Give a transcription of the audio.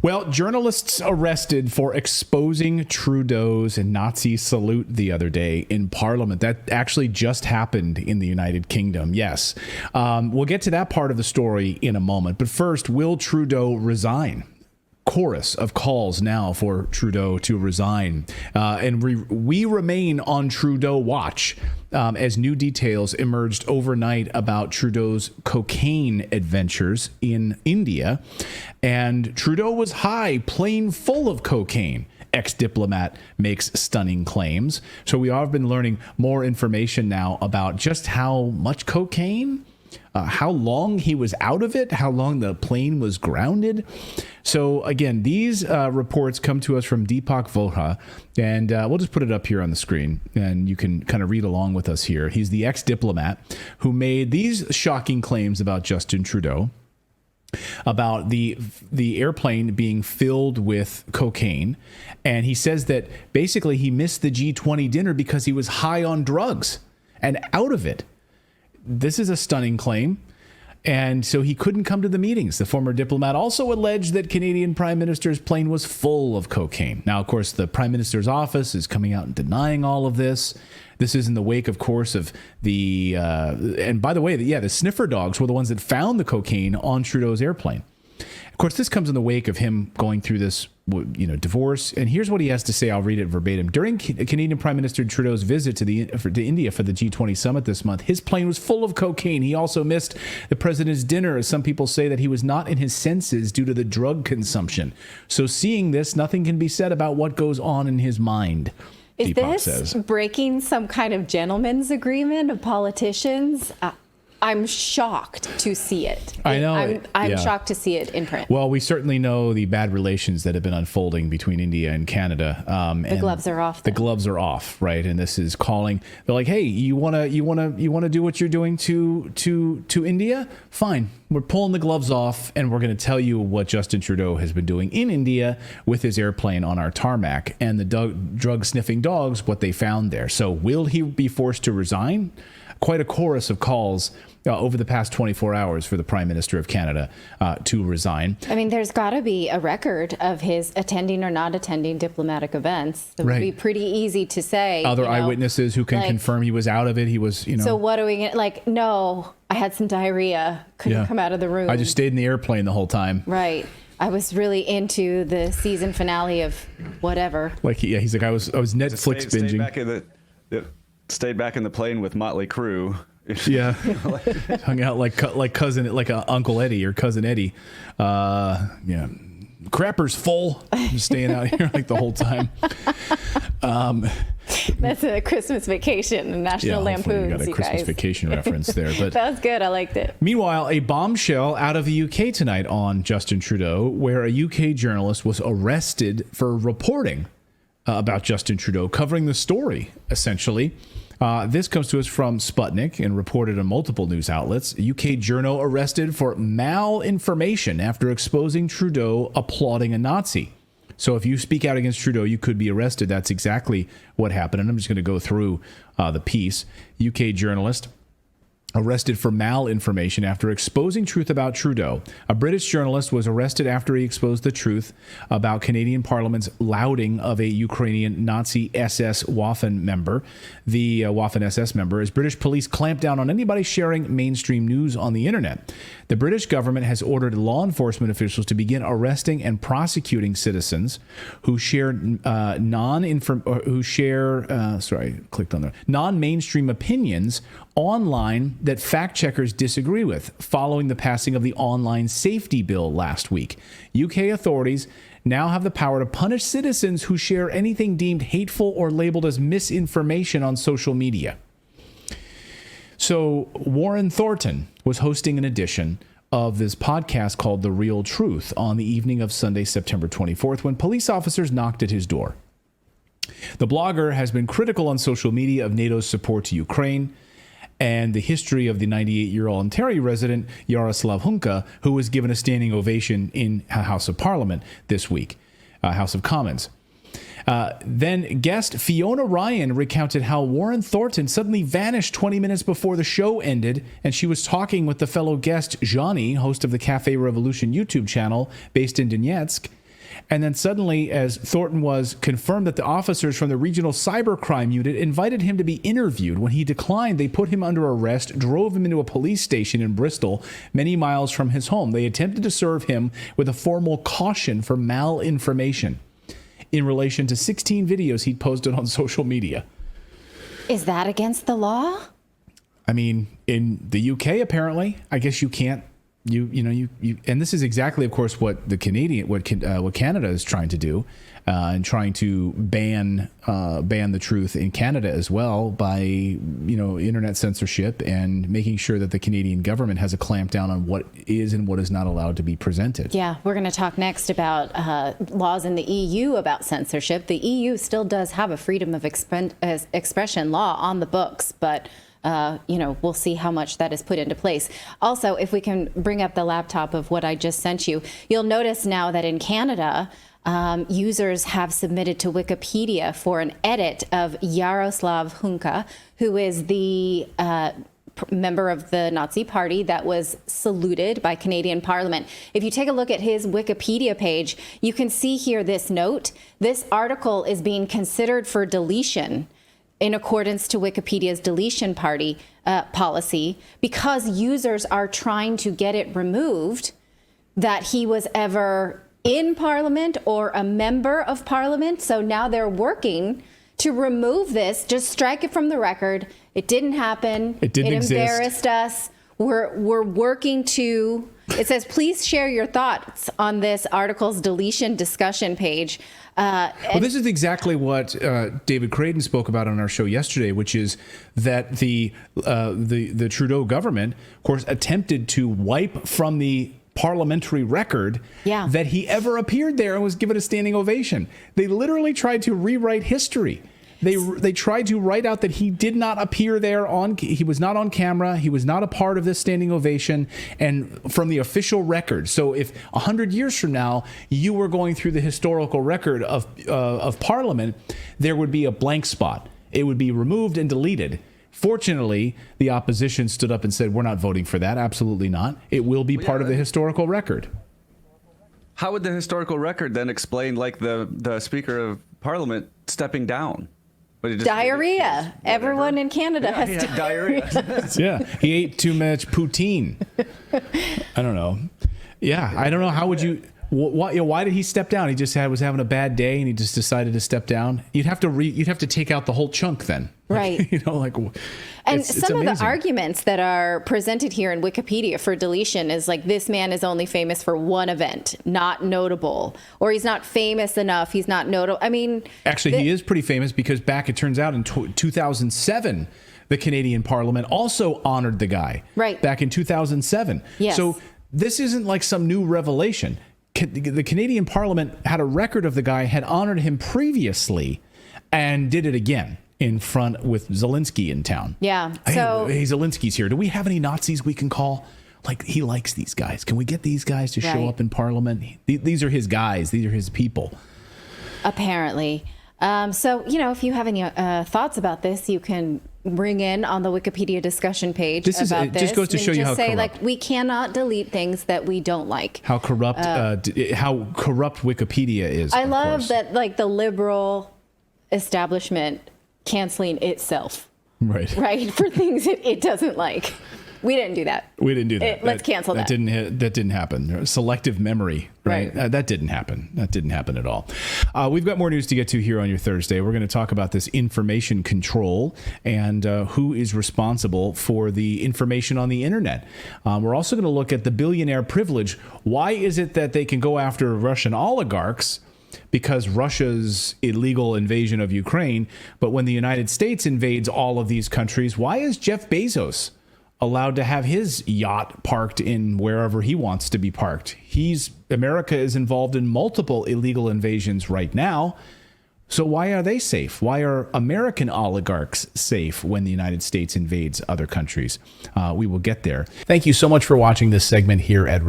Well, journalists arrested for exposing Trudeau's Nazi salute the other day in Parliament. That actually just happened in the United Kingdom. Yes. We'll get to that part of the story in a moment. But first, will Trudeau resign? Chorus of calls now for Trudeau to resign. And we remain on Trudeau watch as new details emerged overnight about Trudeau's cocaine adventures in India. And Trudeau was high, plane full of cocaine. Ex-diplomat makes stunning claims. So we have been learning more information now about just how much cocaine, how long he was out of it, how long the plane was grounded. So again, these reports come to us from Deepak Vohra, and we'll just put it up here on the screen, and you can kind of read along with us here. He's the ex-diplomat who made these shocking claims about Justin Trudeau, about the airplane being filled with cocaine. And he says that basically he missed the G20 dinner because he was high on drugs and out of it. This is a stunning claim. And so he couldn't come to the meetings. The former diplomat also alleged that Canadian Prime Minister's plane was full of cocaine. Now, of course, the Prime Minister's office is coming out and denying all of this. This is in the wake, of course, of the, and by the way, the sniffer dogs were the ones that found the cocaine on Trudeau's airplane. Of course, this comes in the wake of him going through this, divorce. And here's what he has to say. I'll read it verbatim. During Canadian Prime Minister Trudeau's visit to India for the G20 summit this month, his plane was full of cocaine. He also missed the president's dinner, as some people say that he was not in his senses due to the drug consumption. So seeing this, nothing can be said about what goes on in his mind. Is Deepak this says. Breaking some kind of gentleman's agreement of politicians? I'm shocked to see it. I know. I'm shocked to see it in print. Well, we certainly know the bad relations that have been unfolding between India and Canada. The gloves are off. The gloves are off, right? And this is calling. They're like, hey, you wanna do what you're doing to India? Fine. We're pulling the gloves off, and we're going to tell you what Justin Trudeau has been doing in India with his airplane on our tarmac, and the drug-sniffing dogs, what they found there. So will he be forced to resign? Quite a chorus of calls over the past 24 hours for the Prime Minister of Canada to resign. I mean, there's got to be a record of his attending or not attending diplomatic events. It would be pretty easy to say. Other eyewitnesses who can confirm he was out of it. He was, So what are we going to, no, I had some diarrhea. Couldn't come out of the room. I just stayed in the airplane the whole time. Right. I was really into the season finale of whatever. He's like, I was Netflix binging. Stayed back in the plane with Motley Crue. Yeah, hung out like cousin, like Uncle Eddie or Cousin Eddie. Crapper's full. Just staying out here the whole time. That's a Christmas Vacation, a National Lampoon's. You got a Christmas Vacation reference there, but that was good. I liked it. Meanwhile, a bombshell out of the UK tonight on Justin Trudeau, where a UK journalist was arrested for reporting about Justin Trudeau, covering the story essentially. This comes to us from Sputnik and reported on multiple news outlets. A UK journo arrested for malinformation after exposing Trudeau applauding a Nazi. So if you speak out against Trudeau, you could be arrested. That's exactly what happened. And I'm just going to go through the piece. UK journalist arrested for malinformation after exposing truth about Trudeau. A British journalist was arrested after he exposed the truth about Canadian Parliament's lauding of a Ukrainian Nazi SS Waffen member. The Waffen SS member, as British police clamp down on anybody sharing mainstream news on the internet. The British government has ordered law enforcement officials to begin arresting and prosecuting citizens who share non-mainstream opinions online that fact checkers disagree with, following the passing of the online safety bill last week. UK authorities now have the power to punish citizens who share anything deemed hateful or labeled as misinformation on social media. So Warren Thornton was hosting an edition of this podcast called The Real Truth on the evening of Sunday, September 24th, when police officers knocked at his door. The blogger has been critical on social media of NATO's support to Ukraine and the history of the 98-year-old Ontario resident Yaroslav Hunka, who was given a standing ovation in House of Parliament this week, House of Commons. Then guest Fiona Ryan recounted how Warren Thornton suddenly vanished 20 minutes before the show ended, and she was talking with the fellow guest Johnny, host of the Cafe Revolution YouTube channel based in Donetsk. And then suddenly, as Thornton was confirmed that the officers from the regional cybercrime unit invited him to be interviewed. When he declined, they put him under arrest, drove him into a police station in Bristol, many miles from his home. They attempted to serve him with a formal caution for malinformation in relation to 16 videos he'd posted on social media. Is that against the law? I mean, in the UK, apparently, I guess you can't. And this is exactly, of course, what Canada is trying to do, and trying to ban the truth in Canada as well by internet censorship and making sure that the Canadian government has a clampdown on what is and what is not allowed to be presented. Yeah, we're going to talk next about laws in the EU about censorship. The EU still does have a freedom of expression law on the books, but we'll see how much that is put into place. Also, if we can bring up the laptop of what I just sent you, you'll notice now that in Canada, users have submitted to Wikipedia for an edit of Jaroslav Hunka, who is the member of the Nazi Party that was saluted by Canadian Parliament. If you take a look at his Wikipedia page, you can see here this note. This article is being considered for deletion in accordance to Wikipedia's deletion policy, because users are trying to get it removed that he was ever in Parliament or a member of Parliament. So now they're working to remove this, just strike it from the record. It didn't happen. It didn't exist. It embarrassed us. We're working to, it says, please share your thoughts on this article's deletion discussion page. Well, this is exactly what David Creighton spoke about on our show yesterday, which is that the Trudeau government, of course, attempted to wipe from the parliamentary record that he ever appeared there and was given a standing ovation. They literally tried to rewrite history. They tried to write out that he did not appear there he was not on camera. He was not a part of this standing ovation, and from the official record. So if 100 years from now you were going through the historical record of Parliament, there would be a blank spot. It would be removed and deleted. Fortunately, the opposition stood up and said, we're not voting for that. Absolutely not. It will be part of the historical record. How would the historical record then explain, like, the Speaker of Parliament stepping down? Diarrhea. Everyone in Canada has diarrhea. Yeah, he ate too much poutine. I don't know. Yeah, I don't know. How would you? Why did he step down? He just was having a bad day, and he just decided to step down. You'd have to take out the whole chunk then, right? And some of the arguments that are presented here in Wikipedia for deletion is like, this man is only famous for one event, not notable, or he's not famous enough, he's not notable. I mean, actually, he is pretty famous, because it turns out in 2007, the Canadian Parliament also honored the guy. Right. Back in 2007. Yes. So this isn't like some new revelation. The Canadian Parliament had a record of the guy, had honored him previously, and did it again in front with Zelensky in town. Yeah. So hey, Zelensky's here. Do we have any Nazis we can call? Like, he likes these guys. Can we get these guys to show up in Parliament? These are his guys. These are his people. Apparently. So, if you have any thoughts about this, you can bring in on the Wikipedia discussion page this. It just goes to show you how say, corrupt. like, we cannot delete things that we don't like. How corrupt Wikipedia is. I love that, like, the liberal establishment canceling itself. Right, for things it doesn't like. We didn't do that. Let's cancel that. That didn't happen. Selective memory, right? That didn't happen. That didn't happen at all. We've got more news to get to here on your Thursday. We're going to talk about this information control and who is responsible for the information on the internet. We're also going to look at the billionaire privilege. Why is it that they can go after Russian oligarchs? Because Russia's illegal invasion of Ukraine. But when the United States invades all of these countries, why is Jeff Bezos allowed to have his yacht parked in wherever he wants to be parked? America is involved in multiple illegal invasions right now. So why are they safe? Why are American oligarchs safe when the United States invades other countries? We will get there. Thank you so much for watching this segment here at